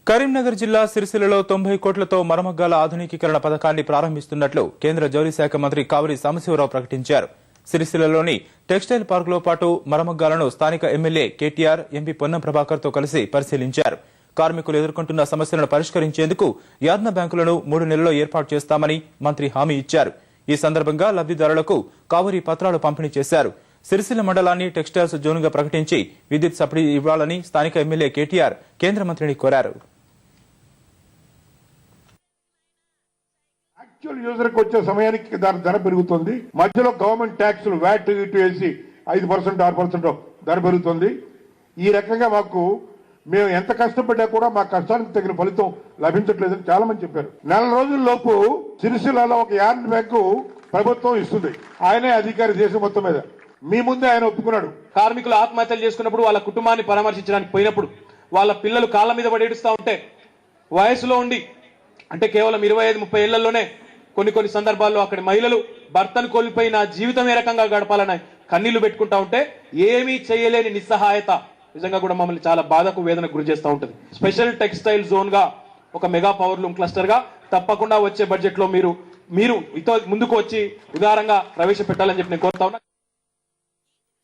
కరీంనగర్ జిల్లా సిరిసిల్లలో 90 కోట్లతో మరమగ్గాల ఆధునికీకరణ పథకాన్ని ప్రారంభిస్తున్నట్లు కేంద్ర జౌళి శాఖ మంత్రి కావలి సాంబశివరావు ప్రకటించారు. సిరిసిల్లలోని టెక్స్టైల్ పార్కులో పాటు మరమగ్గాలను స్థానిక ఎమ్మెల్యే కేటీఆర్, ఎంపీ పొన్నం ప్రభాకర్ తో కలిసి పరిశీలించారు. కార్మికులు ఎదుర్కొంటున్న సమస్యలను పరిష్కరించేందుకు యాత్న బ్యాంకులను 3 నెలల్లో ఏర్పాటు చేస్తామని మంత్రి హామీ ఇచ్చారు. ఈ సందర్భంగా లబ్దిదారులకు కావలి పత్రాలు పంపిణీ చేశారు. సిరిసిల్ల మండలాన్ని టెక్స్టైల్స్ జోన్గా ప్రకటించి విద్యుత్ సబ్సిడీ ఇవ్వాలని స్థానిక ఎమ్మెల్యే కేటీఆర్ కేంద్ర మంత్రిని కోరారు. యాక్చువల్ యూజర్కి వచ్చే సమయానికి దాని ధర పెరుగుతుంది. మధ్యలో గవర్నమెంట్ ట్యాక్సులు వ్యాట్ ఇటు వేసి 5%, 6% ధర పెరుగుతుంది. ఈ రకంగా మేము ఎంత కష్టపడ్డా కూడా మా కష్టానికి తగిన ఫలితం లభించట్లేదని చాలా మంది చెప్పారు. 4 రోజుల్లోపు సిరిసిల్లలో ఒక యార్డ్ బ్యాంకు ప్రభుత్వం ఇస్తుంది. ఆయనే అధికారి దేశం మొత్తం మీద. మీ ముందే ఆయన ఒప్పుకున్నాడు. కార్మికులు ఆత్మహత్యలు చేసుకున్నప్పుడు వాళ్ళ కుటుంబాన్ని పరామర్శించడానికి పోయినప్పుడు వాళ్ళ పిల్లలు కాళ్ళ మీద పడి ఏడుస్తూ ఉంటే వయసులో ఉండి అంటే కేవలం 25-30 ఏళ్లలోనే కొన్ని సందర్భాల్లో అక్కడి మహిళలు భర్తను కోల్పోయిన జీవితం ఏ రకంగా గడపాలని కన్నీళ్లు పెట్టుకుంటా ఉంటే ఏమీ చేయలేని నిస్సహాయత నిజంగా కూడా మమ్మల్ని చాలా బాధకు వేదనకు గురి చేస్తూ ఉంటుంది. స్పెషల్ టెక్స్టైల్ జోన్ గా ఒక మెగా పవర్ లూమ్ క్లస్టర్ గా తప్పకుండా వచ్చే బడ్జెట్ లో మీరు ముందుకు వచ్చి ఉదారంగా ప్రవేశపెట్టాలని చెప్పి నేను కోరుతా ఉన్నా.